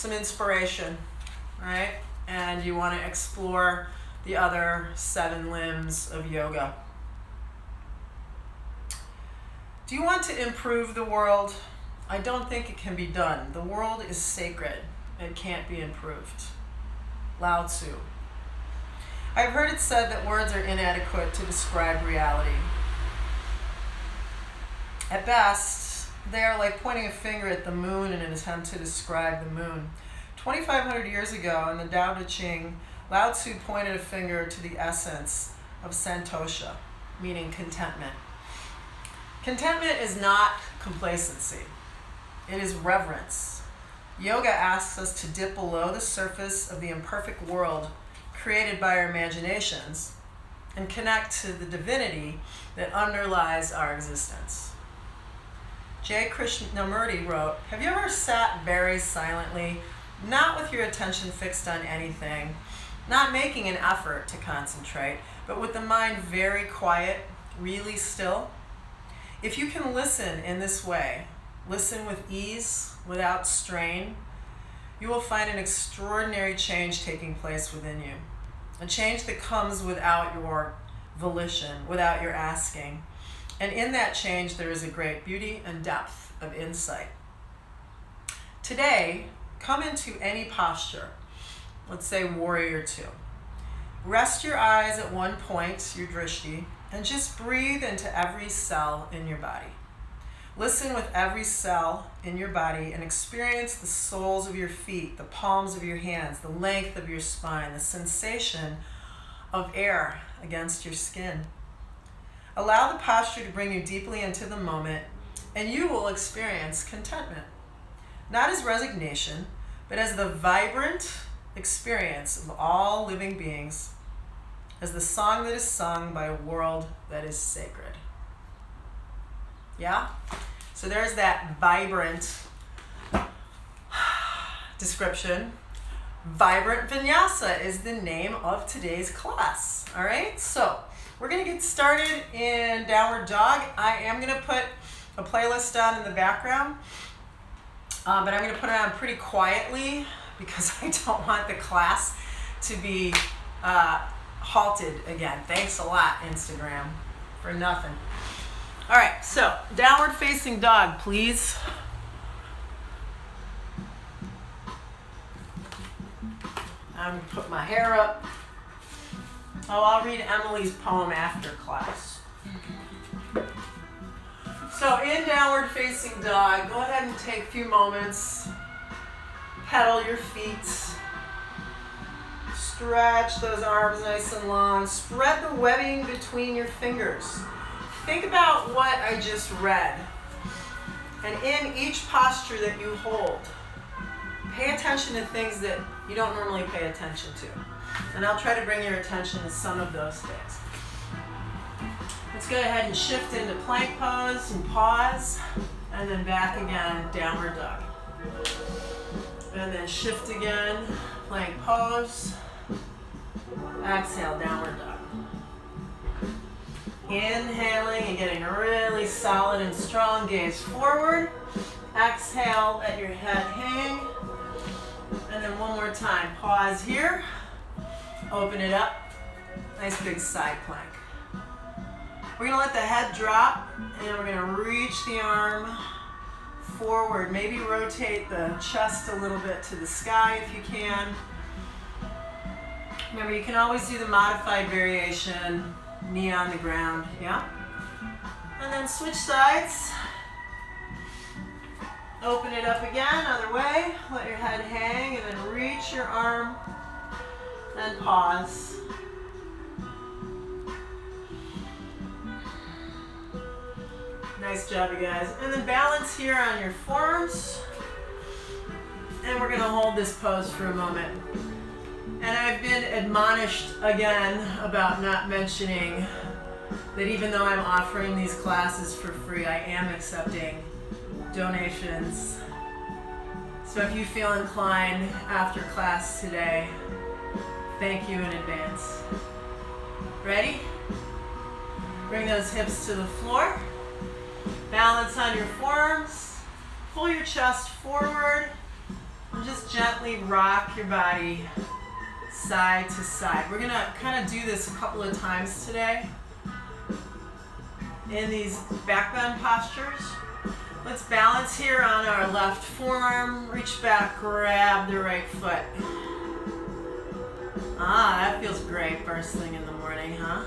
some inspiration, right? And you want to explore the other 7 limbs of yoga. Do you want to improve the world? I don't think it can be done. The world is sacred. It can't be improved. Lao Tzu. I've heard it said that words are inadequate to describe reality. At best, they are like pointing a finger at the moon in an attempt to describe the moon. 2,500 years ago in the Tao Te Ching, Lao Tzu pointed a finger to the essence of santosha, meaning contentment. Contentment is not complacency. It is reverence. Yoga asks us to dip below the surface of the imperfect world created by our imaginations and connect to the divinity that underlies our existence. J. Krishnamurti wrote, "Have you ever sat very silently, not with your attention fixed on anything, not making an effort to concentrate, but with the mind very quiet, really still? If you can listen in this way, listen with ease, without strain, you will find an extraordinary change taking place within you. A change that comes without your volition, without your asking. And in that change, there is a great beauty and depth of insight." Today, come into any posture. Let's say warrior 2. Rest your eyes at one point, your drishti, and just breathe into every cell in your body. Listen with every cell in your body and experience the soles of your feet, the palms of your hands, the length of your spine, the sensation of air against your skin. Allow the posture to bring you deeply into the moment, and you will experience contentment. Not as resignation, but as the vibrant experience of all living beings, as the song that is sung by a world that is sacred. Yeah? So there's that vibrant description. Vibrant Vinyasa is the name of today's class. All right? So we're going to get started in Downward Dog. I am going to put a playlist on in the background, but I'm going to put it on pretty quietly because I don't want the class to be halted again. Thanks a lot, Instagram, for nothing. All right, so downward facing dog, please. I'm going to put my hair up. Oh, I'll read Emily's poem after class. So in downward facing dog, go ahead and take a few moments. Pedal your feet. Stretch those arms nice and long. Spread the webbing between your fingers. Think about what I just read. And in each posture that you hold, pay attention to things that you don't normally pay attention to. And I'll try to bring your attention to some of those things. Let's go ahead and shift into plank pose and pause. And then back again, downward dog. And then shift again, plank pose. Exhale, downward dog. Inhaling and getting really solid and strong, gaze forward. Exhale, let your head hang. And then one more time, pause here. Open it up. Nice big side plank. We're going to let the head drop, and we're going to reach the arm forward. Maybe rotate the chest a little bit to the sky if you can. Remember, you can always do the modified variation, knee on the ground, yeah? And then switch sides. Open it up again, other way. Let your head hang, and then reach your arm, and pause. Nice job, you guys. And then balance here on your forearms. And we're going to hold this pose for a moment. And I've been admonished again about not mentioning that even though I'm offering these classes for free, I am accepting donations. So if you feel inclined after class today, thank you in advance. Ready? Bring those hips to the floor. Balance on your forearms. Pull your chest forward. And just gently rock your body side to side. We're gonna kind of do this a couple of times today in these back bend postures. Let's balance here on our left forearm. Reach back, grab the right foot. Ah, that feels great first thing in the morning, huh?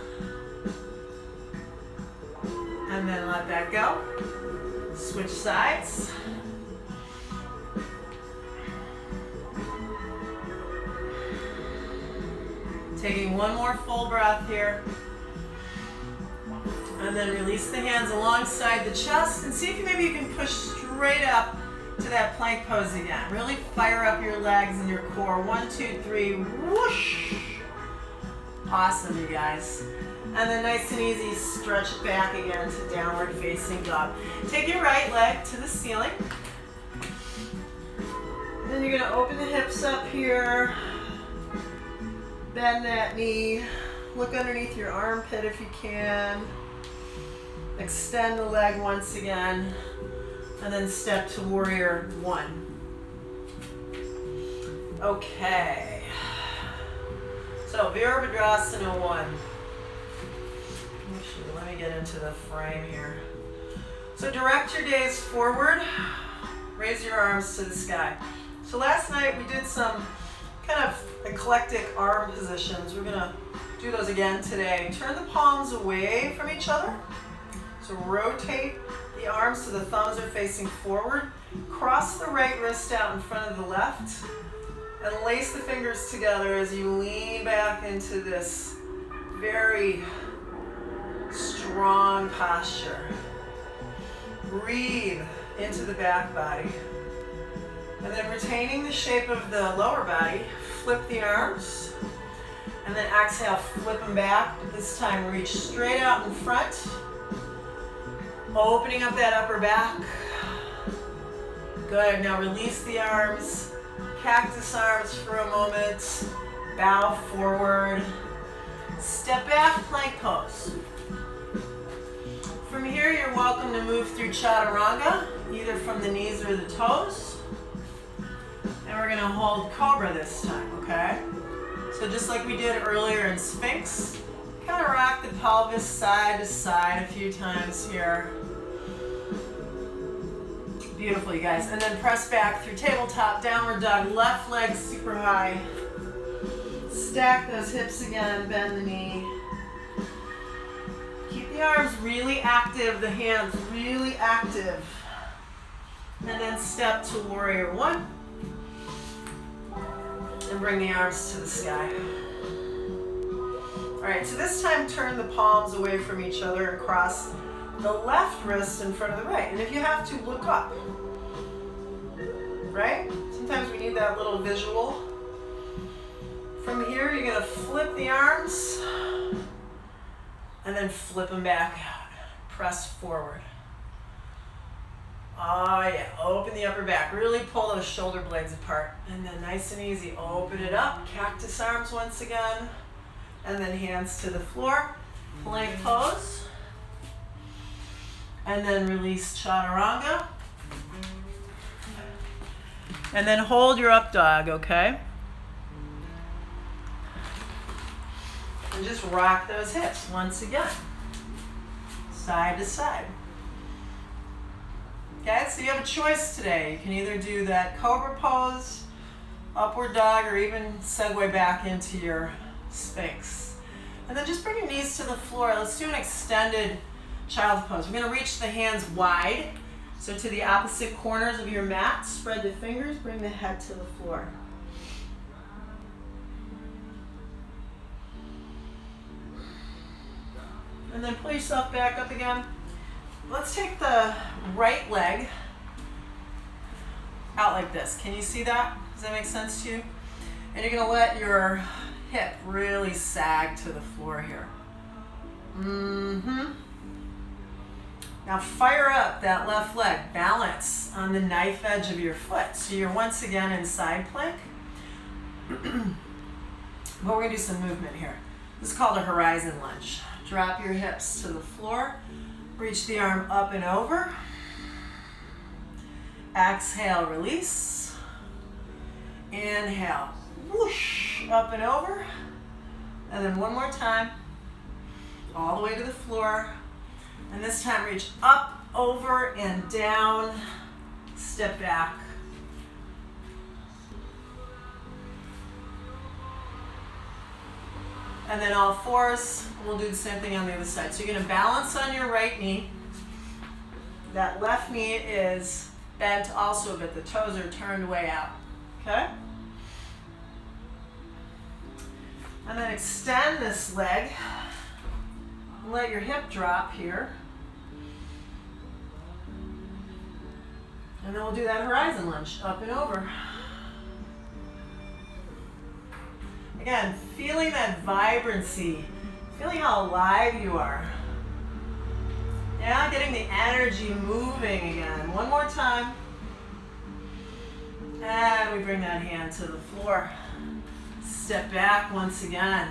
And then let that go. Switch sides. Taking one more full breath here. And then release the hands alongside the chest and see if maybe you can push straight up to that plank pose again. Really fire up your legs and your core. 1, 2, 3, whoosh. Awesome, you guys. And then nice and easy, stretch back again to downward facing dog. Take your right leg to the ceiling. Then you're gonna open the hips up here. Bend that knee. Look underneath your armpit if you can. Extend the leg once again, and then step to warrior 1. Okay. So Virabhadrasana 1. Actually, let me get into the frame here. So direct your gaze forward. Raise your arms to the sky. So last night we did some kind of eclectic arm positions. We're gonna do those again today. Turn the palms away from each other. So rotate the arms so the thumbs are facing forward. Cross the right wrist out in front of the left. And lace the fingers together as you lean back into this very strong posture. Breathe into the back body. And then retaining the shape of the lower body, flip the arms. And then exhale, flip them back. This time reach straight out in front. Opening up that upper back. Good, now release the arms. Cactus arms for a moment. Bow forward. Step back, plank pose. From here, you're welcome to move through chaturanga, either from the knees or the toes. And we're gonna hold cobra this time, okay? So just like we did earlier in Sphinx, kind of rock the pelvis side to side a few times here. Beautiful, you guys. And then press back through tabletop, downward dog, left leg super high. Stack those hips again, bend the knee. Keep the arms really active, the hands really active. And then step to warrior 1. And bring the arms to the sky. All right, so this time turn the palms away from each other and cross the left wrist in front of the right. And if you have to, look up. Right? Sometimes we need that little visual. From here, you're gonna flip the arms and then flip them back out. Press forward. Oh yeah, open the upper back. Really pull those shoulder blades apart. And then nice and easy, open it up. Cactus arms once again. And then hands to the floor. Plank pose. And then release chaturanga. And then hold your up dog, okay? And just rock those hips once again. Side to side. Okay, so you have a choice today. You can either do that cobra pose, upward dog, or even segue back into your Sphinx. And then just bring your knees to the floor. Let's do an extended child pose. We're going to reach the hands wide. So to the opposite corners of your mat, spread the fingers, bring the head to the floor. And then pull yourself back up again. Let's take the right leg out like this. Can you see that? Does that make sense to you? And you're gonna let your hip really sag to the floor here. Now fire up that left leg. Balance on the knife edge of your foot. So you're once again in side plank. But we're gonna do some movement here. This is called a horizon lunge. Drop your hips to the floor. Reach the arm up and over. Exhale, release. Inhale, whoosh, up and over. And then one more time, all the way to the floor. And this time reach up, over, and down. Step back. And then all fours, we'll do the same thing on the other side. So you're gonna balance on your right knee. That left knee is bent also, but the toes are turned way out, okay? And then extend this leg. Let your hip drop here. And then we'll do that horizon lunge, up and over. Again, feeling that vibrancy, feeling how alive you are. Yeah, getting the energy moving again. One more time. And we bring that hand to the floor. Step back once again.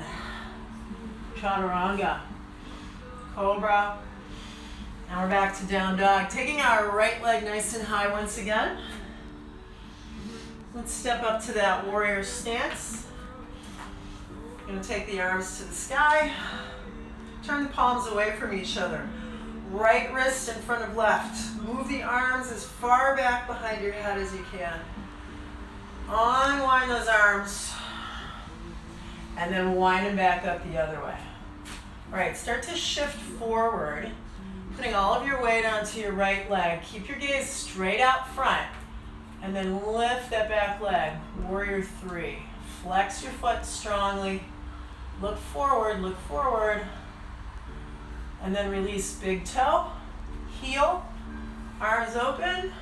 Chaturanga. Cobra. And we're back to down dog. Taking our right leg nice and high once again. Let's step up to that warrior stance. Going to take the arms to the sky. Turn the palms away from each other. Right wrist in front of left. Move the arms as far back behind your head as you can. Unwind those arms. And then wind them back up the other way. All right, start to shift forward. Putting all of your weight onto your right leg. Keep your gaze straight out front. And then lift that back leg. Warrior three. Flex your foot strongly. Look forward, look forward. And then release big toe, heel, arms open.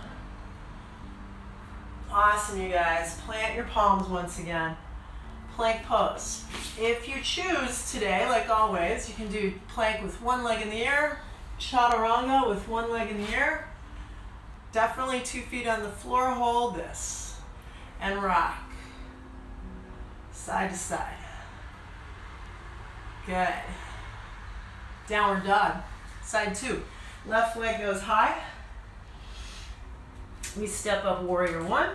Awesome, you guys. Plant your palms once again. Plank pose. If you choose today, like always, you can do plank with one leg in the air, chaturanga with one leg in the air. Definitely 2 feet on the floor. Hold this and rock. Side to side. Good. Downward dog. Side two. Left leg goes high. We step up warrior one.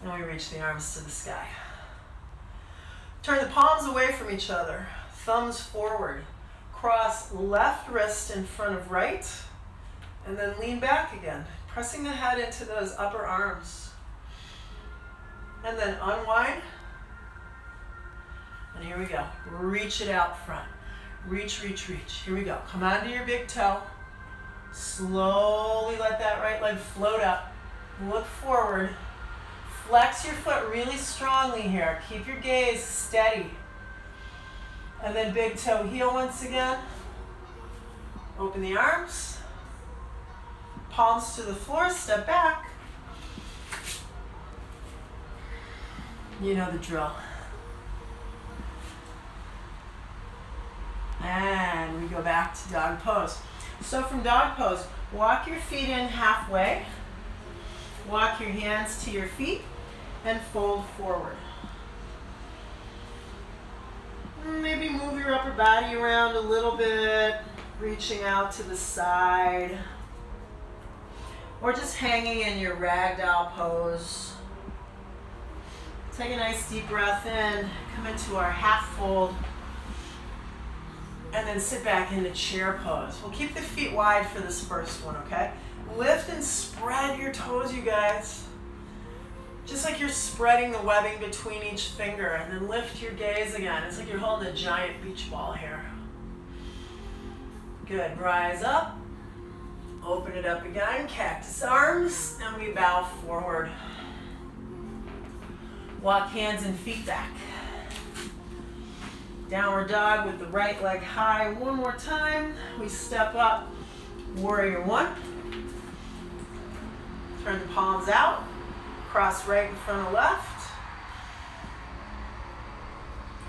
And we reach the arms to the sky. Turn the palms away from each other. Thumbs forward. Cross left wrist in front of right. And then lean back again. Pressing the head into those upper arms. And then unwind. And here we go. Reach it out front. Reach, reach, reach. Here we go. Come onto your big toe. Slowly let that right leg float up. Look forward. Flex your foot really strongly here. Keep your gaze steady. And then big toe heel once again. Open the arms. Palms to the floor. Step back. You know the drill. And we go back to dog pose. So from dog pose, walk your feet in halfway. Walk your hands to your feet and fold forward. Maybe move your upper body around a little bit, reaching out to the side. Or just hanging in your ragdoll pose. Take a nice deep breath in, come into our half fold. And then sit back into chair pose. We'll keep the feet wide for this first one, okay? Lift and spread your toes, you guys. Just like you're spreading the webbing between each finger. And then lift your gaze again. It's like you're holding a giant beach ball here. Good, rise up. Open it up again, cactus arms. And we bow forward. Walk hands and feet back. Downward dog with the right leg high. One more time. We step up. Warrior one. Turn the palms out. Cross right in front of left.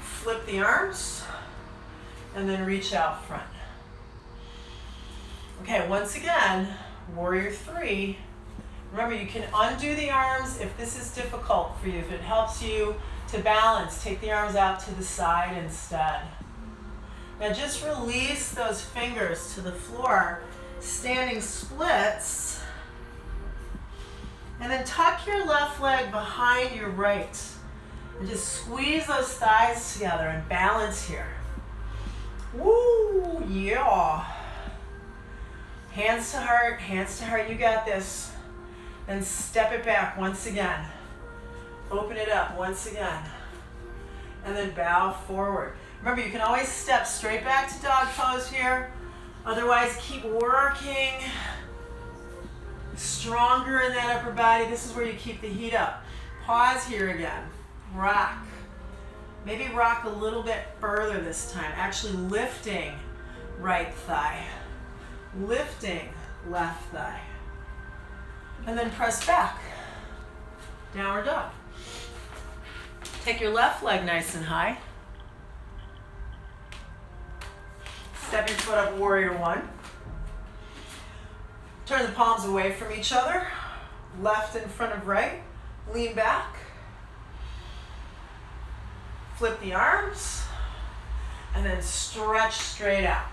Flip the arms. And then reach out front. Okay, once again, warrior three. Remember, you can undo the arms if this is difficult for you. If it helps you to balance, take the arms out to the side instead. Now just release those fingers to the floor, standing splits. And then tuck your left leg behind your right. And just squeeze those thighs together and balance here. Woo, yeah. Hands to heart, you got this. Then step it back once again. Open it up once again. And then bow forward. Remember, you can always step straight back to dog pose here. Otherwise, keep working stronger in that upper body. This is where you keep the heat up. Pause here again. Rock. Maybe rock a little bit further this time. Actually lifting right thigh. Lifting left thigh. And then press back. Downward dog. Take your left leg nice and high. Step your foot up, warrior one. Turn the palms away from each other. Left in front of right. Lean back. Flip the arms. And then stretch straight out.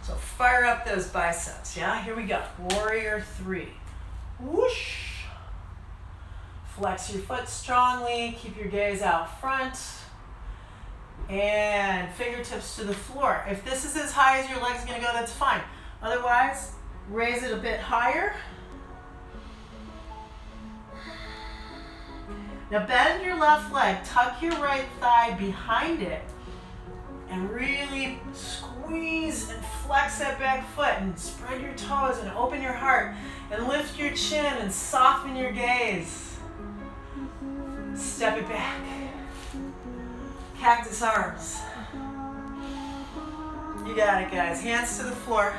So fire up those biceps, yeah? Here we go. Warrior three. Whoosh. Flex your foot strongly. Keep your gaze out front. And fingertips to the floor. If this is as high as your leg's gonna go, that's fine. Otherwise, raise it a bit higher. Now bend your left leg, tuck your right thigh behind it, and really squeeze and flex that back foot and spread your toes and open your heart and lift your chin and soften your gaze. Step it back. Cactus arms. You got it, guys. Hands to the floor.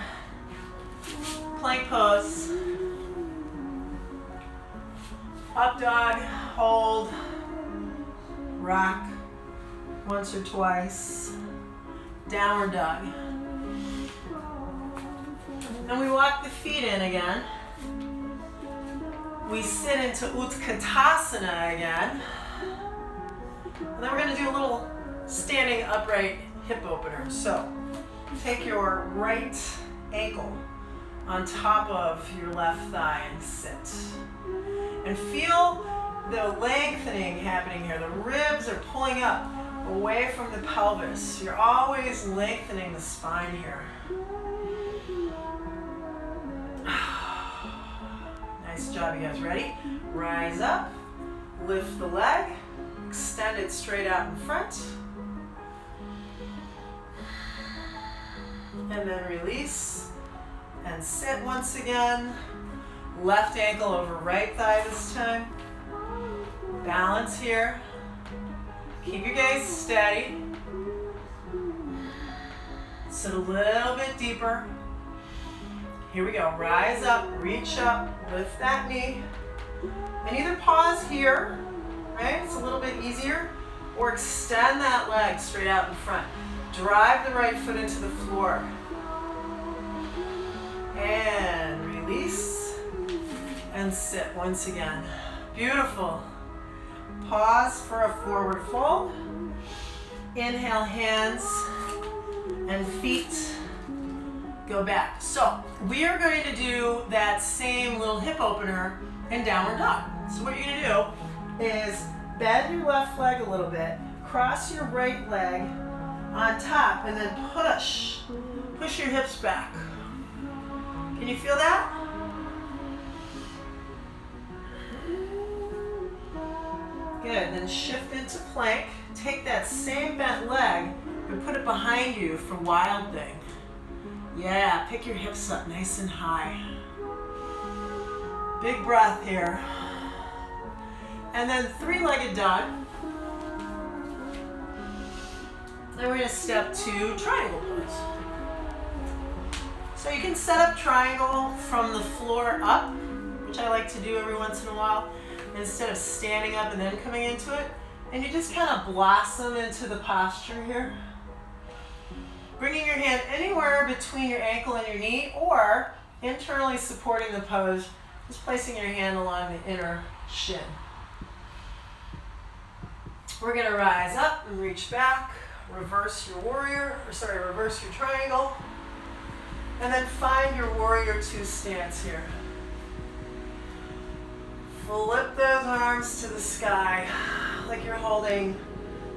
Plank pose. Up dog, hold, rock once or twice. Downward dog. Then we walk the feet in again. We sit into Utkatasana again. And then we're going to do a little standing upright hip opener. So take your right ankle on top of your left thigh and sit. And feel the lengthening happening here. The ribs are pulling up away from the pelvis. You're always lengthening the spine here. Nice job, you guys. Ready? Rise up, lift the leg, extend it straight out in front. And then release and sit once again. Left ankle over right thigh this time. Balance here. Keep your gaze steady. Sit a little bit deeper. Here we go. Rise up, reach up, lift that knee. And either pause here, right? It's a little bit easier. Or extend that leg straight out in front. Drive the right foot into the floor. And release. And sit once again. Beautiful. Pause for a forward fold. Inhale, hands and feet go back. So we are going to do that same little hip opener in downward dog. So what you're going to do is bend your left leg a little bit, cross your right leg on top, and then push your hips back. Can you feel that? Good, then shift into plank. Take that same bent leg and put it behind you for wild thing. Yeah, pick your hips up nice and high. Big breath here. And then three-legged dog. Then we're gonna step to triangle pose. So you can set up triangle from the floor up, which I like to do every once in a while, instead of standing up and then coming into it. And you just kind of blossom into the posture here. Bringing your hand anywhere between your ankle and your knee, or internally supporting the pose, just placing your hand along the inner shin. We're gonna rise up and reach back, reverse your reverse your triangle, and then find your warrior two stance here. Flip those arms to the sky like you're holding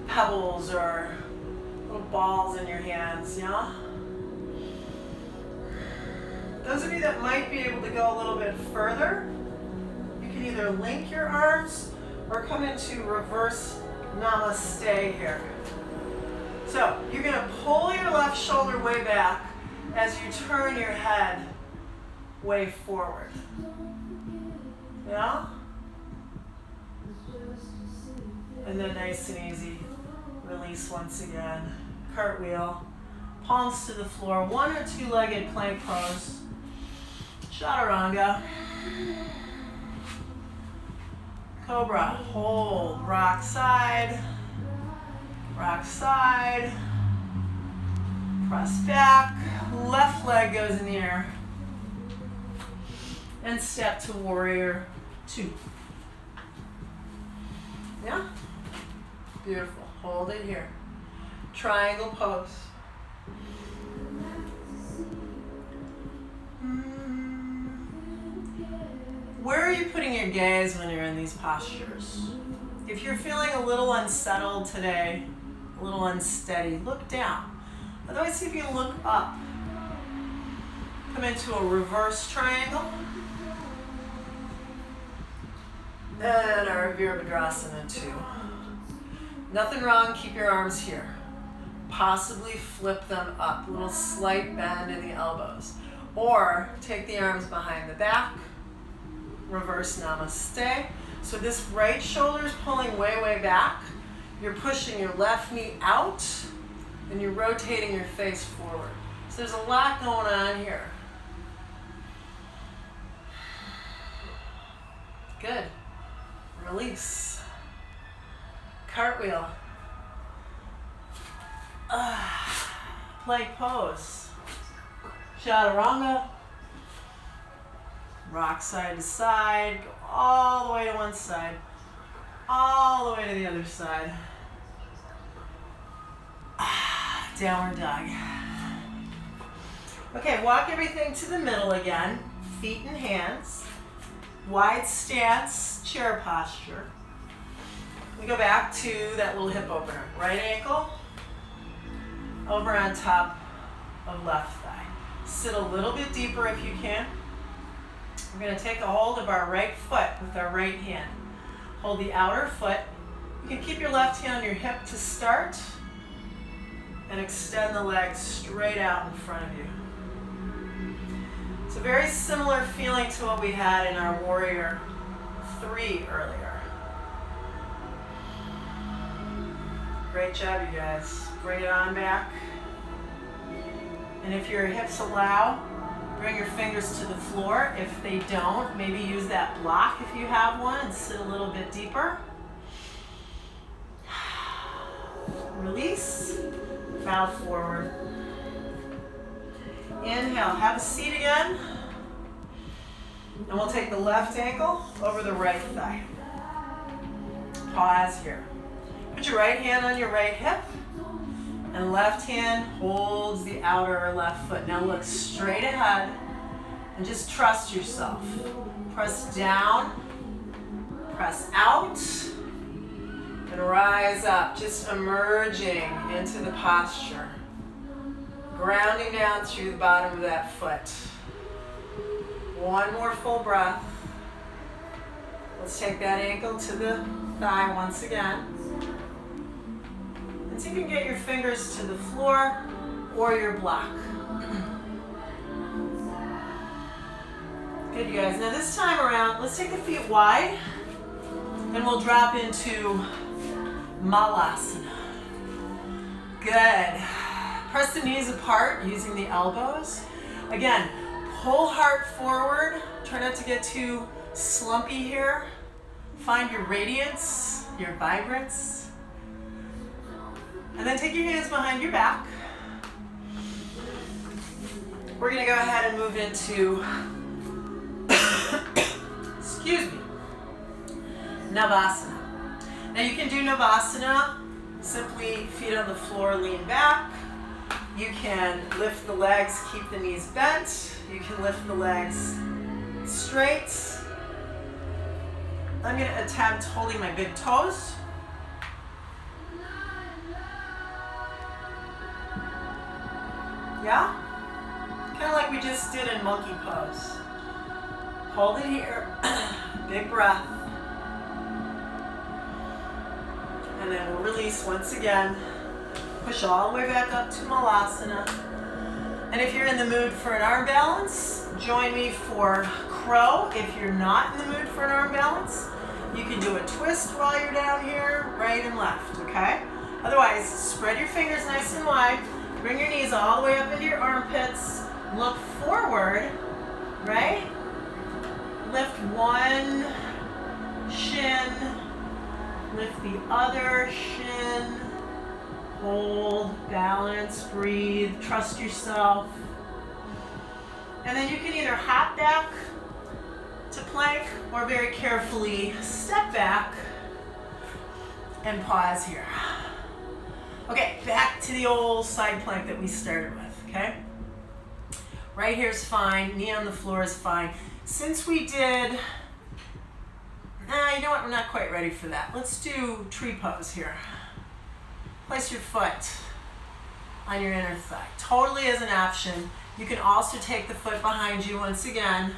pebbles or little balls in your hands, yeah? Those of you that might be able to go a little bit further, you can either link your arms or come into reverse namaste here. So you're going to pull your left shoulder way back as you turn your head way forward. Yeah? And then nice and easy, release once again. Cartwheel, palms to the floor, one or two-legged plank pose. Chaturanga. Cobra, hold, rock side, press back, left leg goes in the air, and step to warrior two. Yeah? Beautiful, hold it here. Triangle pose. Where are you putting your gaze when you're in these postures? If you're feeling a little unsettled today, a little unsteady, look down. Otherwise, see if you can look up. Come into a reverse triangle. And our Virabhadrasana 2. Nothing wrong, keep your arms here. Possibly flip them up, a little slight bend in the elbows. Or take the arms behind the back. Reverse namaste. So this right shoulder is pulling way, way back. You're pushing your left knee out and you're rotating your face forward. So there's a lot going on here. Good. Release. Cartwheel. Plank pose. Chaturanga. Rock side to side, go all the way to one side, all the way to the other side. Downward dog. Okay, walk everything to the middle again, feet and hands, wide stance, chair posture. We go back to that little hip opener. Right ankle over on top of left thigh. Sit a little bit deeper if you can. We're going to take a hold of our right foot with our right hand. Hold the outer foot. You can keep your left hand on your hip to start and extend the legs straight out in front of you. It's a very similar feeling to what we had in our Warrior 3 earlier. Great job, you guys. Bring it on back. And if your hips allow, bring your fingers to the floor. If they don't, maybe use that block if you have one and sit a little bit deeper. Release, bow forward. Inhale, have a seat again. And we'll take the left ankle over the right thigh. Pause here. Put your right hand on your right hip. And left hand holds the outer left foot. Now look straight ahead and just trust yourself. Press down, press out, and rise up, just emerging into the posture. Grounding down through the bottom of that foot. One more full breath. Let's take that ankle to the thigh once again. And see if you can get your fingers to the floor or your block. Good, you guys. Now this time around, let's take the feet wide and we'll drop into Malasana. Good. Press the knees apart using the elbows. Again, pull heart forward. Try not to get too slumpy here. Find your radiance, your vibrance. And then take your hands behind your back. We're going to go ahead and move into, excuse me, Navasana. Now you can do Navasana, simply feet on the floor, lean back. You can lift the legs, keep the knees bent. You can lift the legs straight. I'm going to attempt holding my big toes. Yeah? Kind of like we just did in monkey pose. Hold it here. Big breath. And then we'll release once again. Push all the way back up to Malasana. And if you're in the mood for an arm balance, join me for crow. If you're not in the mood for an arm balance, you can do a twist while you're down here, right and left, okay? Otherwise, spread your fingers nice and wide. Bring your knees all the way up into your armpits. Look forward, right? Lift one shin. Lift the other shin. Hold, balance, breathe, trust yourself. And then you can either hop back to plank or very carefully step back and pause here. Okay, back to the old side plank that we started with, okay? Right here's fine, knee on the floor is fine. Since we did, you know what, we're not quite ready for that. Let's do tree pose here. Place your foot on your inner thigh. Totally as an option. You can also take the foot behind you once again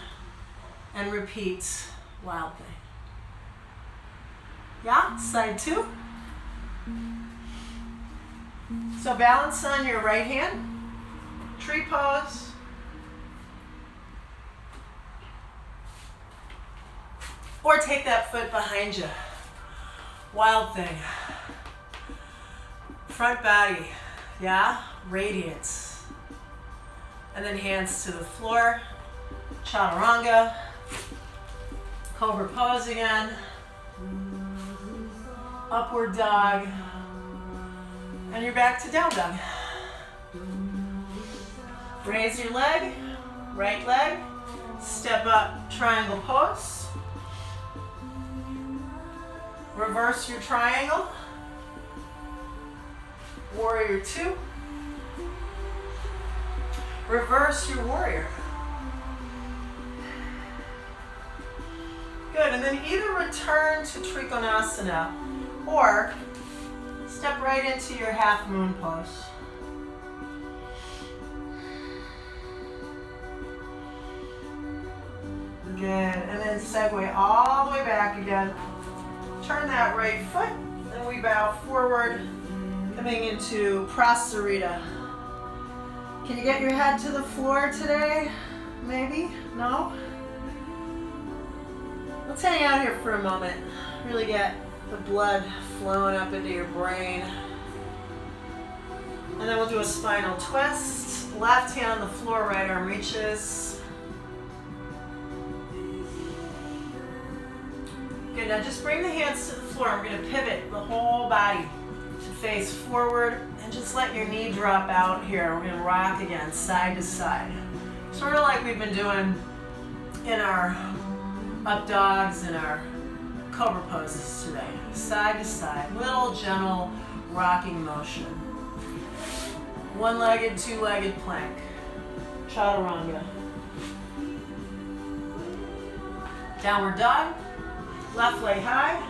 and repeat wild thing. Yeah, side two. So balance on your right hand, tree pose. Or take that foot behind you, wild thing. Front body, yeah, radiance. And then hands to the floor, chaturanga, cobra pose again, upward dog, and you're back to down dog. Raise your leg, right leg, step up, triangle pose. Reverse your triangle, warrior two. Reverse your warrior. Good, and then either return to Trikonasana or step right into your half moon pose. Good, and then segue all the way back again. Turn that right foot, and we bow forward, coming into Prasarita. Can you get your head to the floor today? Maybe? No? Let's hang out here for a moment. Really get the blood flowing up into your brain. And then we'll do a spinal twist. Left hand on the floor, right arm reaches. Good, now just bring the hands to the floor. I'm going to pivot the whole body to face forward and just let your knee drop out here. We're going to rock again, side to side. Sort of like we've been doing in our up dogs and our cobra poses today. Side to side, little gentle rocking motion. One-legged, two-legged plank. Chaturanga. Downward dog. Left leg high.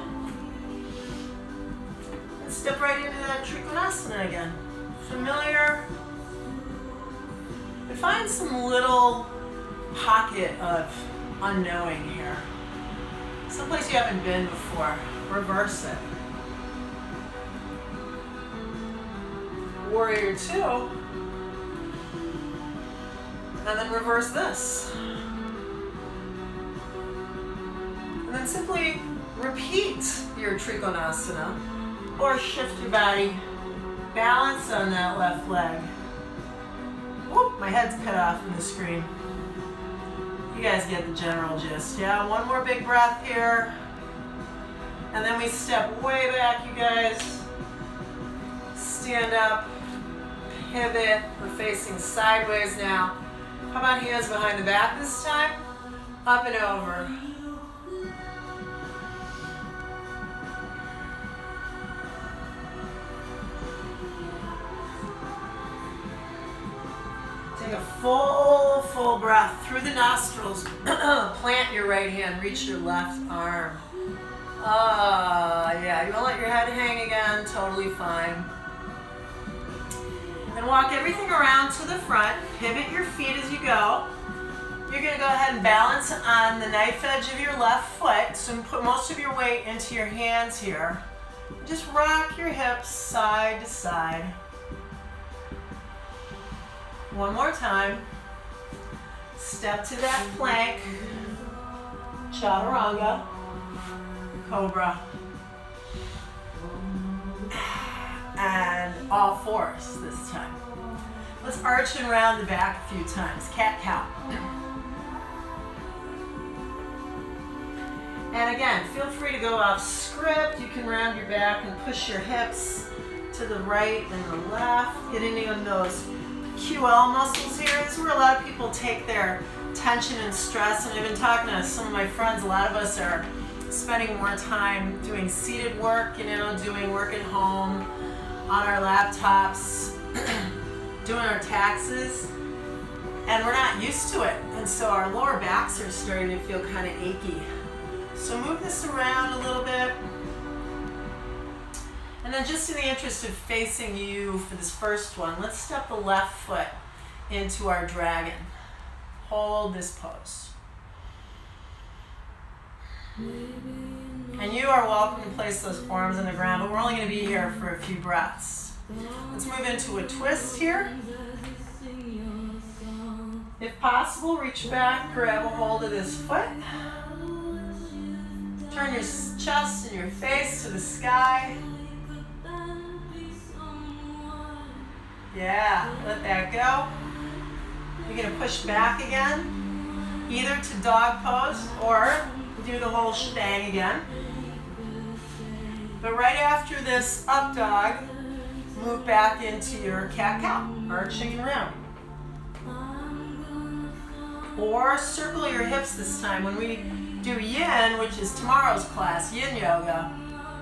And step right into that Trikonasana again. Familiar. And find some little pocket of unknowing here. Someplace you haven't been before. Reverse it. Warrior two. And then reverse this. And then simply repeat your Trikonasana or shift your body. Balance on that left leg. Whoop, my head's cut off from the screen. You guys get the general gist, yeah? One more big breath here. And then we step way back, you guys. Stand up, pivot. We're facing sideways now. How about hands behind the back this time? Up and over. Take a full breath through the nostrils. Plant your right hand, reach your left arm. Yeah, you want to let your head hang again, totally fine. Then walk everything around to the front, pivot your feet as you go. You're going to go ahead and balance on the knife edge of your left foot, so put most of your weight into your hands here. Just rock your hips side to side. One more time. Step to that plank, chaturanga, cobra, and all fours this time. Let's arch and round the back a few times, cat-cow. And again, feel free to go off script. You can round your back and push your hips to the right and the left, getting in those QL muscles here. This is where a lot of people take their tension and stress, and I've been talking to some of my friends. A lot of us are spending more time doing seated work, doing work at home, on our laptops, doing our taxes, and we're not used to it, and so our lower backs are starting to feel kind of achy. So move this around a little bit. And then just in the interest of facing you for this first one, let's step the left foot into our dragon. Hold this pose. And you are welcome to place those forearms on the ground, but we're only going to be here for a few breaths. Let's move into a twist here. If possible, reach back, grab a hold of this foot. Turn your chest and your face to the sky. Yeah, let that go. You're going to push back again, either to dog pose or do the whole shebang again. But right after this up dog, move back into your cat-cow, arching and round. Or circle your hips this time. When we do yin, which is tomorrow's class, yin yoga,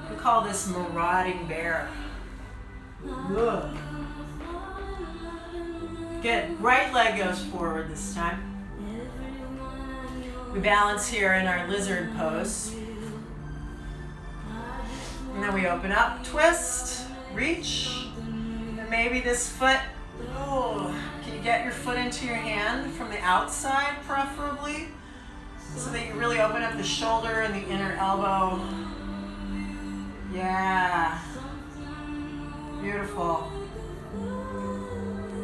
we call this marauding bear. Good. Good. Right leg goes forward this time. We balance here in our lizard pose. And then we open up, twist, reach, and maybe this foot, can you get your foot into your hand from the outside preferably, so that you really open up the shoulder and the inner elbow. Yeah. Beautiful.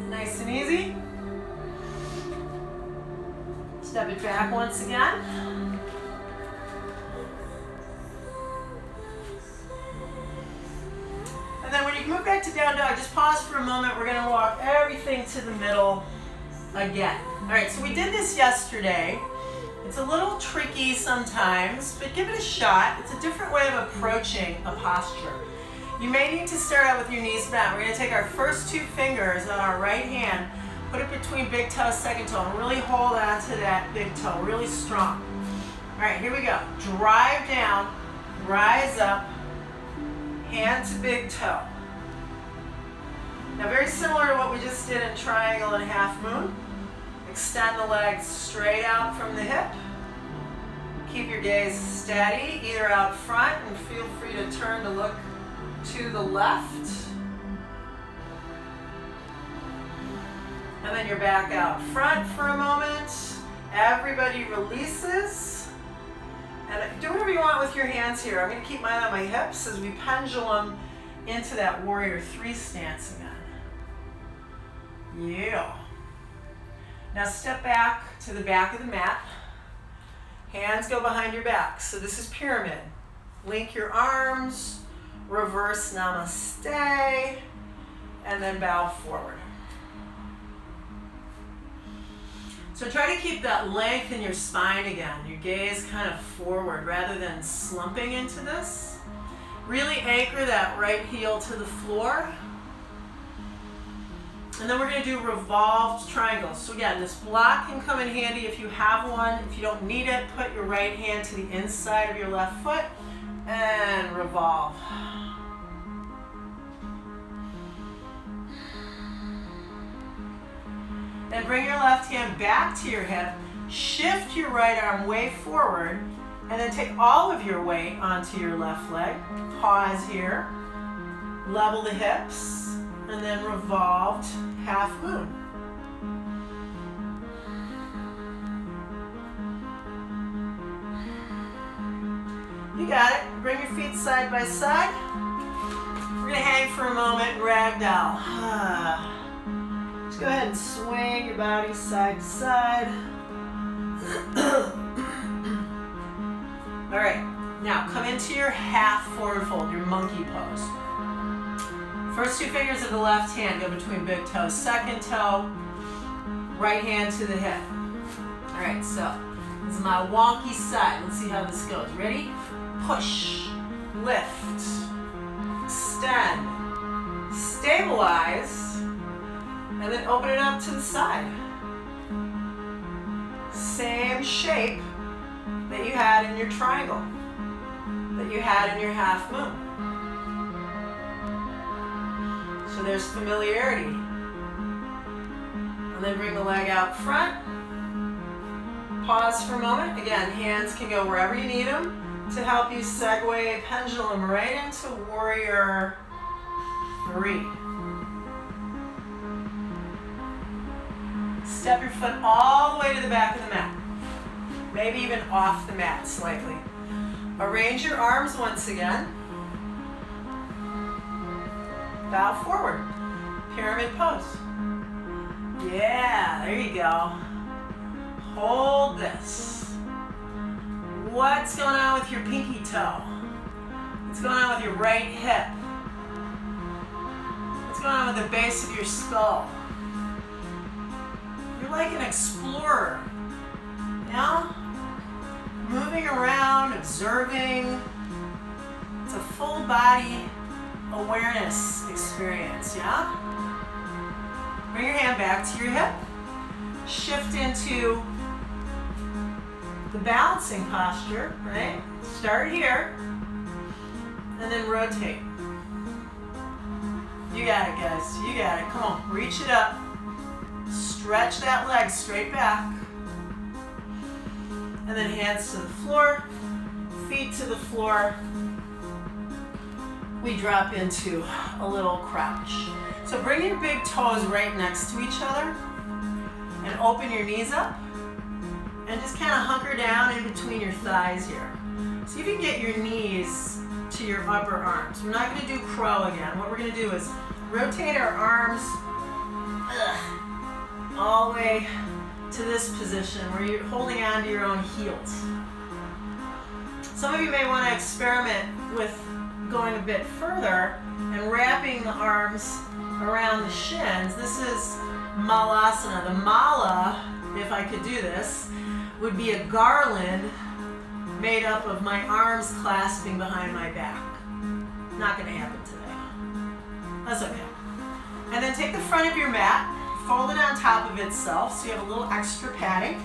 Nice and easy. Step it back once again. And then when you move back to down dog, just pause for a moment. We're going to walk everything to the middle again. All right, so we did this yesterday. It's a little tricky sometimes, but give it a shot. It's a different way of approaching a posture. You may need to start out with your knees bent. We're going to take our first two fingers on our right hand, put it between big toe, second toe, and really hold on to that big toe, really strong. All right, here we go. Drive down, rise up, hand to big toe. Now very similar to what we just did in triangle and half moon. Extend the legs straight out from the hip. Keep your gaze steady, either out front, and feel free to turn to look to the left. And then you're back out front for a moment. Everybody releases. And do whatever you want with your hands here. I'm going to keep mine on my hips as we pendulum into that warrior three stance again. Yeah. Now step back to the back of the mat. Hands go behind your back. So this is pyramid. Link your arms, reverse namaste, and then bow forward. So try to keep that length in your spine again. Your gaze kind of forward rather than slumping into this. Really anchor that right heel to the floor. And then we're going to do revolved triangles. So again, this block can come in handy if you have one. If you don't need it, put your right hand to the inside of your left foot and revolve. Then bring your left hand back to your hip, shift your right arm way forward, And then take all of your weight onto your left leg. Pause here. Level the hips. And then revolved half moon. You got it. Bring your feet side by side. We're going to hang for a moment, ragdoll. Just go ahead and swing your body side to side. All right, now come into your half forward fold, your monkey pose. First two fingers of the left hand go between big toes. Second toe, right hand to the hip. All right, so this is my wonky side. Let's see how this goes. Ready? Push, lift, extend, stabilize, and then open it up to the side. Same shape that you had in your triangle, that you had in your half moon. So there's familiarity. And then bring the leg out front. Pause for a moment. Again, hands can go wherever you need them to help you segue pendulum right into warrior 3. Step your foot all the way to the back of the mat. Maybe even off the mat slightly. Arrange your arms once again. Bow forward. Pyramid pose. Yeah, there you go. Hold this. What's going on with your pinky toe? What's going on with your right hip? What's going on with the base of your skull? You're like an explorer. Yeah? Moving around, observing. It's a full body awareness experience, yeah? Bring your hand back to your hip. Shift into the balancing posture, right? Start here, and then rotate. You got it, guys. You got it. Come on, reach it up. Stretch that leg straight back. And then hands to the floor, feet to the floor. We drop into a little crouch. So bring your big toes right next to each other and open your knees up and just kind of hunker down in between your thighs here. See if you can get your knees to your upper arms. We're not going to do crow again. What we're going to do is rotate our arms all the way to this position where you're holding on to your own heels. Some of you may want to experiment with going a bit further and wrapping the arms around the shins. This is Malasana. The mala, if I could do this, would be a garland made up of my arms clasping behind my back. Not going to happen today. That's okay. And then take the front of your mat, fold it on top of itself so you have a little extra padding.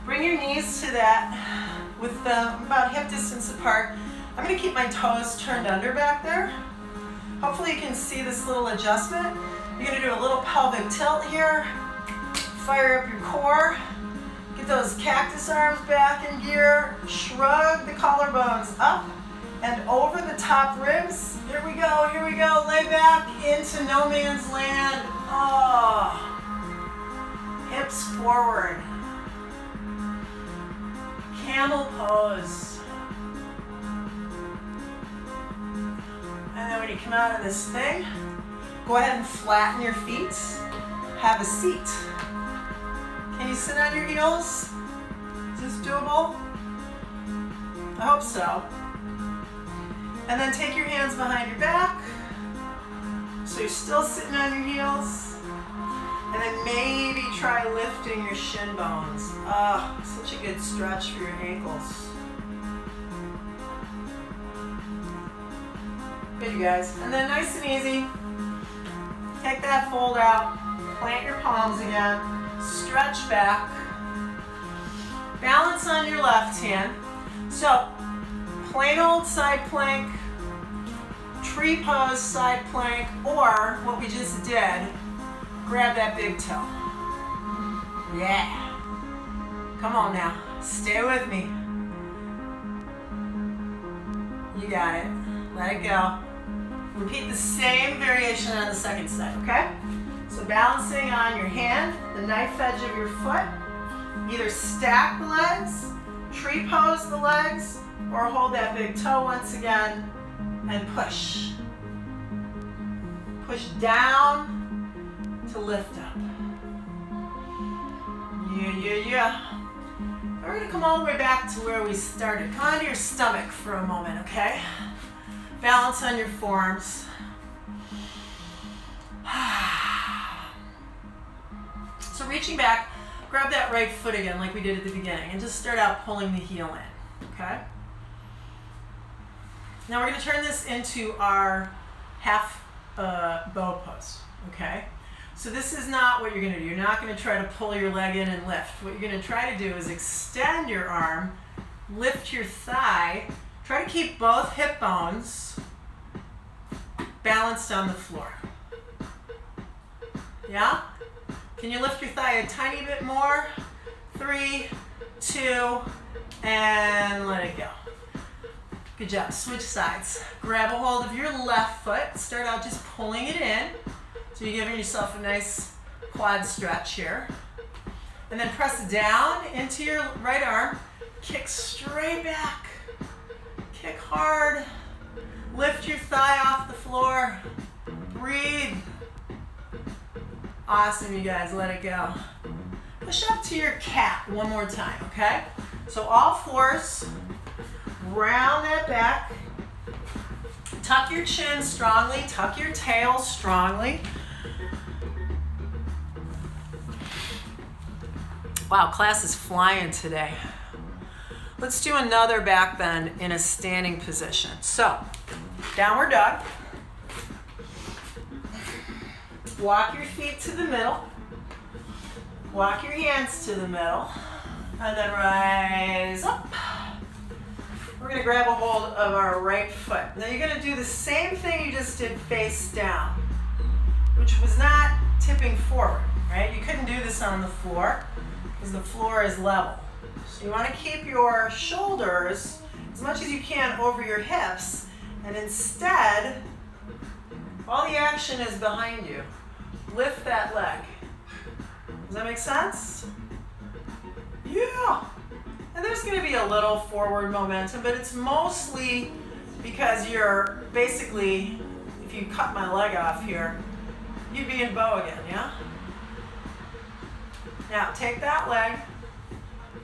Bring your knees to that with about hip distance apart. I'm going to keep my toes turned under back there. Hopefully you can see this little adjustment. You're going to do a little pelvic tilt here. Fire up your core. Get those cactus arms back in gear. Shrug the collarbones up and over the top ribs. Here we go, here we go. Lay back into no man's land. Oh. Hips forward. Camel pose. And then when you come out of this thing, go ahead and flatten your feet. Have a seat. Can you sit on your heels? Is this doable? I hope so. And then take your hands behind your back. So you're still sitting on your heels. And then maybe try lifting your shin bones. Ah, such a good stretch for your ankles. Good, you guys. And then nice and easy, take that fold out, plant your palms again, stretch back, balance on your left hand. So, plain old side plank, tree pose side plank, or what we just did, grab that big toe. Yeah. Come on now, stay with me. You got it. Let it go. Repeat the same variation on the second side, okay? So balancing on your hand, the knife edge of your foot. Either stack the legs, tree pose the legs, or hold that big toe once again and push. Push down to lift up. Yeah. We're gonna come all the way back to where we started. Come onto your stomach for a moment, okay? Balance on your forearms. So reaching back, grab that right foot again like we did at the beginning and just start out pulling the heel in, okay? Now we're gonna turn this into our half bow pose, okay? So this is not what you're gonna do. You're not gonna try to pull your leg in and lift. What you're gonna try to do is extend your arm, lift your thigh, try to keep both hip bones balanced on the floor. Yeah? Can you lift your thigh a tiny bit more? 3, 2, and let it go. Good job. Switch sides. Grab a hold of your left foot. Start out just pulling it in. So you're giving yourself a nice quad stretch here. And then press down into your right arm. Kick straight back. Kick hard. Lift your thigh off the floor. Breathe. Awesome, you guys. Let it go. Push up to your cat one more time, okay? So all fours. Round that back. Tuck your chin strongly. Tuck your tail strongly. Wow, class is flying today. Let's do another back bend in a standing position. So, downward dog. Walk your feet to the middle. Walk your hands to the middle. And then rise up. We're going to grab a hold of our right foot. Now you're going to do the same thing you just did face down, which was not tipping forward, right? You couldn't do this on the floor because the floor is level. So you want to keep your shoulders as much as you can over your hips, and instead, all the action is behind you. Lift that leg. Does that make sense? Yeah. And there's going to be a little forward momentum, but it's mostly because you're basically, if you cut my leg off here, you'd be in bow again, yeah? Now take that leg,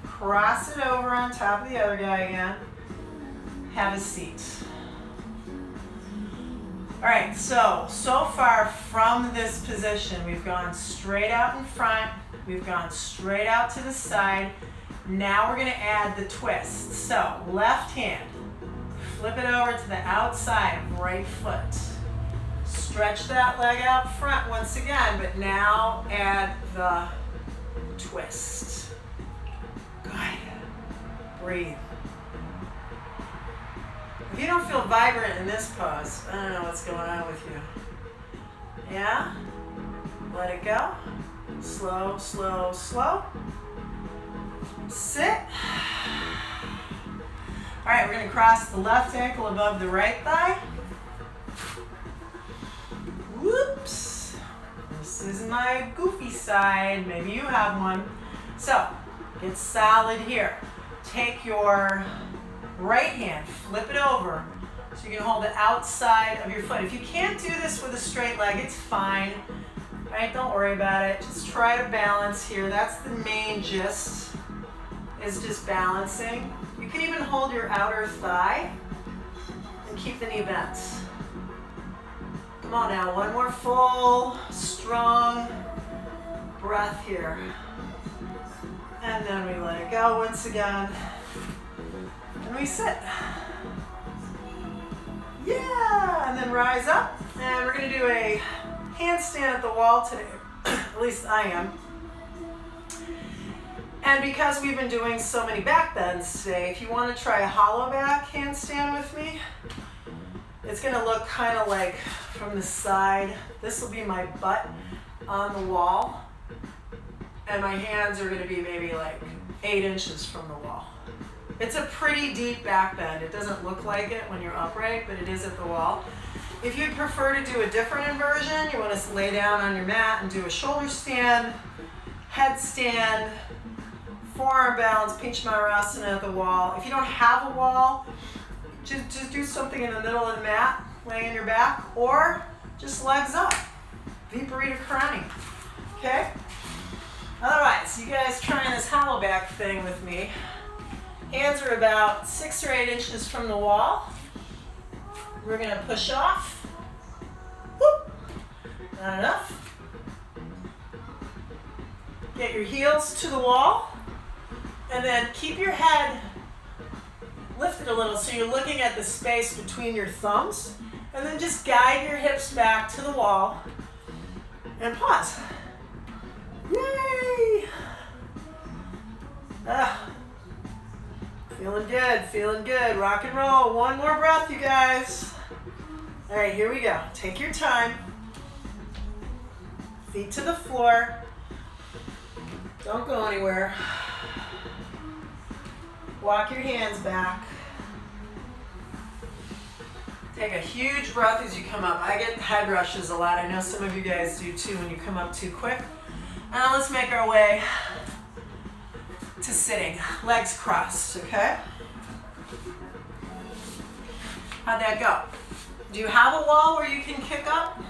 cross it over on top of the other guy again, have a seat. All right, so far from this position, we've gone straight out in front, we've gone straight out to the side. Now we're gonna add the twist. So left hand, flip it over to the outside of right foot. Stretch that leg out front once again, but now add the twist. Good. Breathe. If you don't feel vibrant in this pose, I don't know what's going on with you. Yeah? Let it go. Slow, slow, slow. Sit. All right, we're going to cross the left ankle above the right thigh. Whoops. This is my goofy side. Maybe you have one. So, get solid here. Take your right hand, flip it over so you can hold the outside of your foot. If you can't do this with a straight leg, it's fine. Right? Don't worry about it. Just try to balance here. That's the main gist. Is just balancing. You can even hold your outer thigh and keep the knee bent. Come on now, one more full, strong breath here. And then we let it go once again. And we sit. Yeah, and then rise up. And we're gonna do a handstand at the wall today. At least I am. And because we've been doing so many back bends today, if you want to try a hollow back handstand with me, it's going to look kind of like from the side. This will be my butt on the wall, and my hands are going to be maybe like 8 inches from the wall. It's a pretty deep back bend. It doesn't look like it when you're upright, but it is at the wall. If you'd prefer to do a different inversion, you want to lay down on your mat and do a shoulder stand, headstand, forearm balance, Pinchamayurasana at the wall. If you don't have a wall, just do something in the middle of the mat, laying on your back, or just legs up, Viparita Karani, okay? Otherwise, you guys trying this hollow back thing with me. Hands are about 6 or 8 inches from the wall. We're gonna push off. Whoop. Not enough. Get your heels to the wall, and then keep your head lifted a little so you're looking at the space between your thumbs, and then just guide your hips back to the wall and pause. Yay! Feeling good, feeling good. Rock and roll. One more breath, you guys. All right, here we go. Take your time. Feet to the floor. Don't go anywhere. Walk your hands back. Take a huge breath as you come up. I get head rushes a lot. I know some of you guys do too when you come up too quick. Now let's make our way to sitting. Legs crossed, okay? How'd that go? Do you have a wall where you can kick up?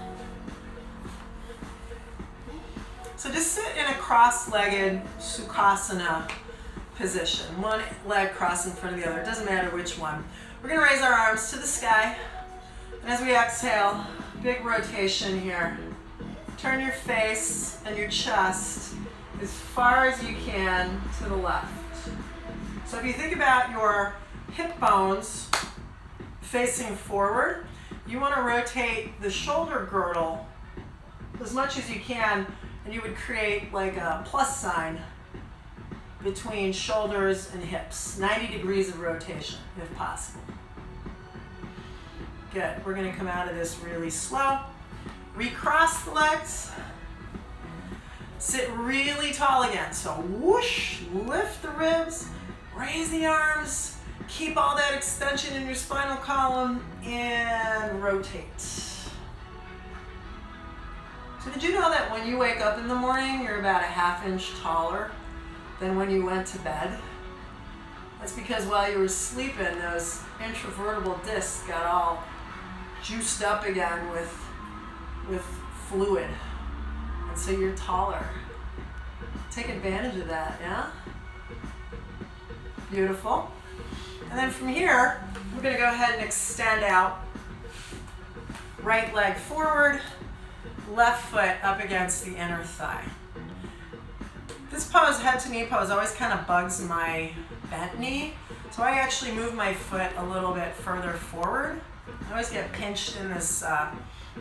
So just sit in a cross-legged Sukhasana position. One leg crossed in front of the other. It doesn't matter which one. We're gonna raise our arms to the sky. And as we exhale, big rotation here. Turn your face and your chest as far as you can to the left. So if you think about your hip bones facing forward, you want to rotate the shoulder girdle as much as you can, and you would create like a plus sign between shoulders and hips. 90 degrees of rotation, if possible. Good. We're going to come out of this really slow. Recross the legs. Sit really tall again. So whoosh, lift the ribs, raise the arms, keep all that extension in your spinal column, and rotate. So did you know that when you wake up in the morning, you're about a ½ inch taller than when you went to bed? That's because while you were sleeping, those intravertebral discs got all juiced up again with fluid. And so you're taller. Take advantage of that, yeah? Beautiful. And then from here, we're gonna go ahead and extend out. Right leg forward, left foot up against the inner thigh. This pose, head to knee pose, always kind of bugs my bent knee. So I actually move my foot a little bit further forward. I always get pinched in this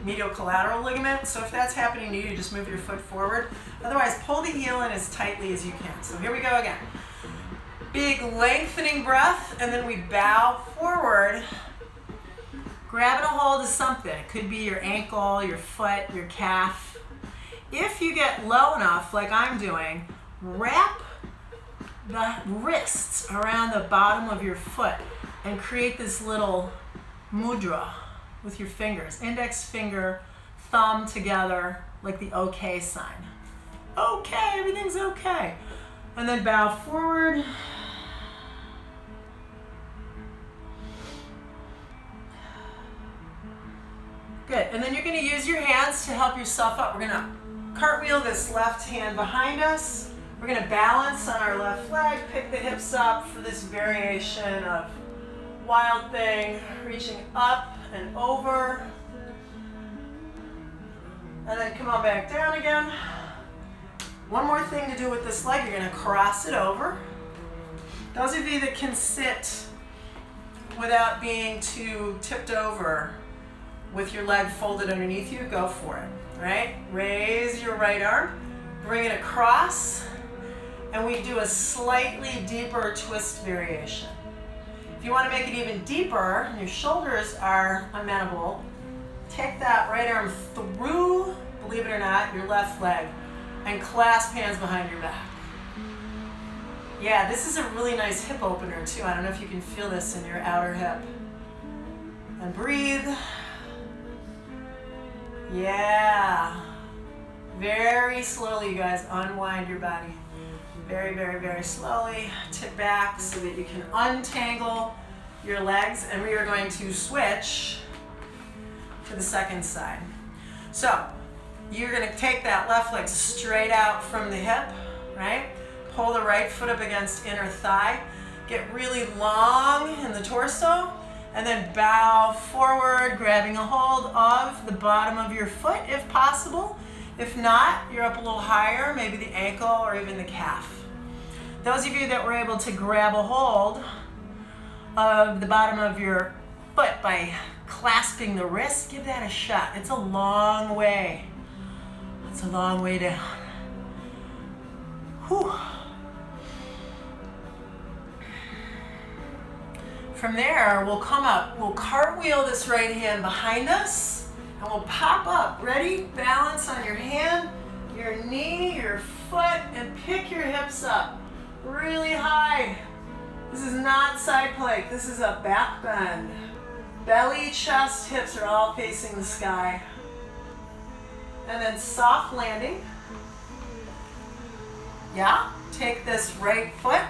medial collateral ligament. So if that's happening to you, just move your foot forward. Otherwise, pull the heel in as tightly as you can. So here we go again. Big lengthening breath, and then we bow forward, grabbing a hold of something. It could be your ankle, your foot, your calf. If you get low enough, like I'm doing, wrap the wrists around the bottom of your foot and create this little mudra with your fingers. Index finger, thumb together, like the okay sign. Okay, everything's okay. And then bow forward. Good, and then you're gonna use your hands to help yourself up. We're gonna cartwheel this left hand behind us. We're gonna balance on our left leg, pick the hips up for this variation of wild thing, reaching up and over. And then come on back down again. One more thing to do with this leg, you're gonna cross it over. Those of you that can sit without being too tipped over with your leg folded underneath you, go for it, right? Raise your right arm, bring it across, and we do a slightly deeper twist variation. If you want to make it even deeper, and your shoulders are amenable, take that right arm through, believe it or not, your left leg, and clasp hands behind your back. Yeah, this is a really nice hip opener too. I don't know if you can feel this in your outer hip. And breathe. Yeah. Very slowly, you guys, unwind your body. Very, very, very slowly. Tip back so that you can untangle your legs, and we are going to switch to the second side. So you're going to take that left leg straight out from the hip, right? Pull the right foot up against inner thigh. Get really long in the torso, and then bow forward, grabbing a hold of the bottom of your foot if possible. If not, you're up a little higher, maybe the ankle or even the calf. Those of you that were able to grab a hold of the bottom of your foot by clasping the wrist, give that a shot. It's a long way. It's a long way down. Whew. From there, we'll come up. We'll cartwheel this right hand behind us, and we'll pop up. Ready? Balance on your hand, your knee, your foot, and pick your hips up really high. This is not side plank. This is a back bend. Belly, chest, hips are all facing the sky. And then soft landing. Yeah, take this right foot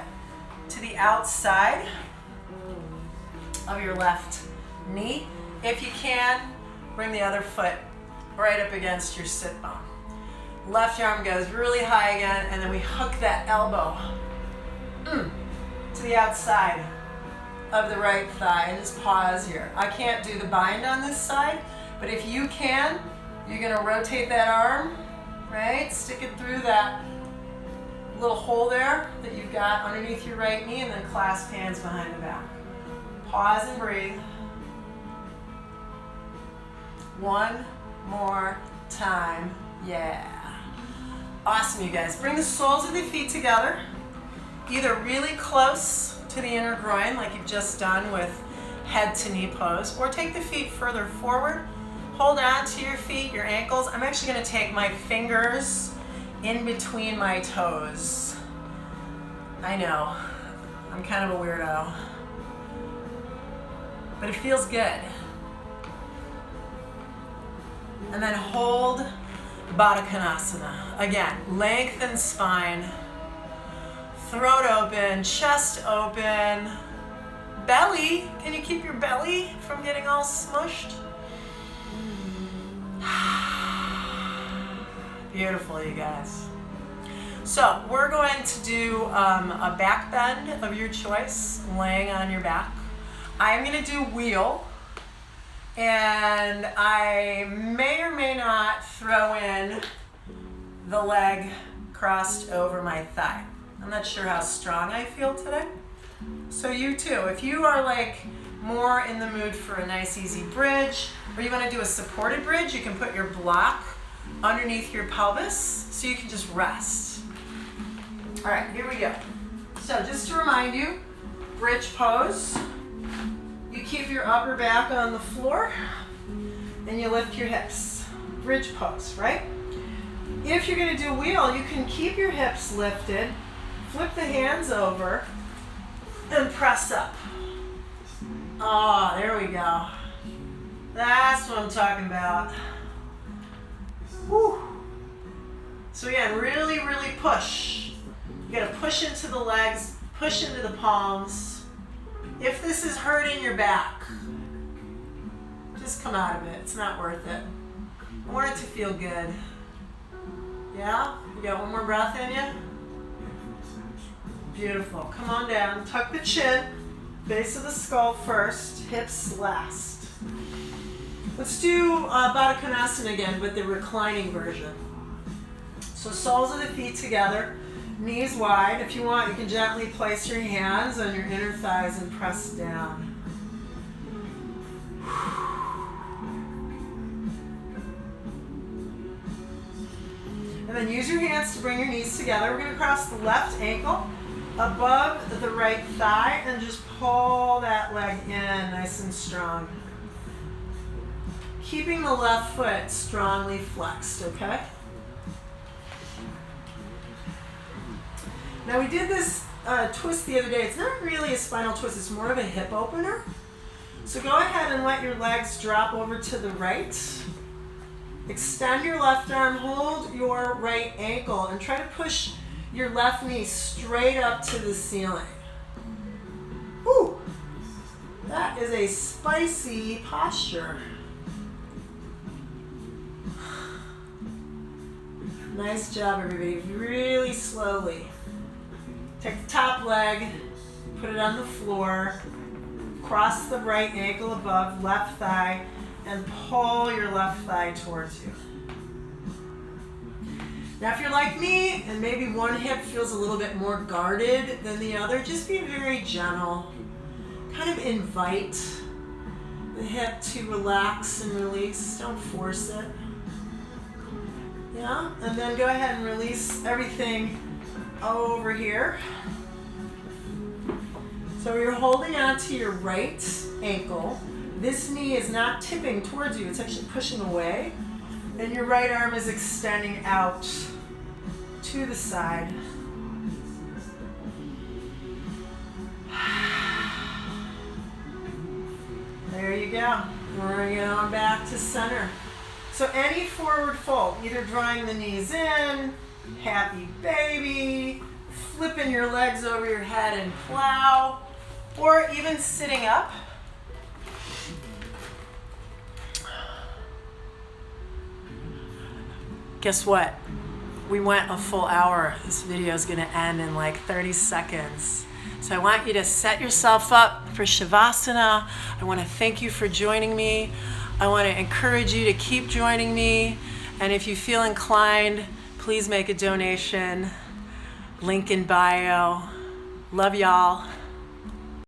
to the outside of your left knee. If you can, bring the other foot right up against your sit bone. Left arm goes really high again, and then we hook that elbow to the outside of the right thigh, and just pause here. I can't do the bind on this side, but if you can, you're gonna rotate that arm, right? Stick it through that little hole there that you've got underneath your right knee, and then clasp hands behind the back. Pause and breathe. One more time. Yeah. Awesome, you guys. Bring the soles of the feet together, either really close to the inner groin like you've just done with head to knee pose, or take the feet further forward. Hold on to your feet, your ankles. I'm actually going to take my fingers in between my toes. I know, I'm kind of a weirdo, but it feels good. And then hold Baddha Konasana. Again, lengthen spine, throat open, chest open, belly. Can you keep your belly from getting all smushed? Beautiful, you guys. So we're going to do a back bend of your choice, laying on your back. I'm going to do wheel, and I may or may not throw in the leg crossed over my thigh. I'm not sure how strong I feel today. So you too, if you are like more in the mood for a nice easy bridge, or you want to do a supported bridge, you can put your block underneath your pelvis so you can just rest. All right, here we go. So just to remind you, bridge pose. You keep your upper back on the floor and you lift your hips. Bridge pose, right? If you're going to do wheel, you can keep your hips lifted, flip the hands over, and press up. Oh, there we go. That's what I'm talking about. Whew. So again, really, really push. You gotta push into the legs, push into the palms. If this is hurting your back, just come out of it. It's not worth it. I want it to feel good. Yeah? You got one more breath in you? Beautiful. Come on down. Tuck the chin. Base of the skull first. Hips last. Let's do Baddha Konasana again with the reclining version. So soles of the feet together. Knees wide. If you want, you can gently place your hands on your inner thighs and press down. And then use your hands to bring your knees together. We're going to cross the left ankle above the right thigh and just pull that leg in nice and strong. Keeping the left foot strongly flexed, okay? Now we did this twist the other day. It's not really a spinal twist, it's more of a hip opener. So go ahead and let your legs drop over to the right. Extend your left arm, hold your right ankle, and try to push your left knee straight up to the ceiling. Ooh, that is a spicy posture. Nice job, everybody. Really slowly. Take the top leg, put it on the floor, cross the right ankle above left thigh, and pull your left thigh towards you. Now, if you're like me and maybe one hip feels a little bit more guarded than the other, just be very gentle. Kind of invite the hip to relax and release. Don't force it. Yeah, and then go ahead and release everything over here. So you're holding on to your right ankle. This knee is not tipping towards you, it's actually pushing away. And your right arm is extending out to the side. There you go. Bring it on back to center. So any forward fold, either drawing the knees in, happy baby, flipping your legs over your head and plow, or even sitting up. Guess what? We went a full hour. This video is going to end in like 30 seconds. So I want you to set yourself up for Shavasana. I want to thank you for joining me. I want to encourage you to keep joining me. And if you feel inclined, please make a donation. Link in bio. Love y'all.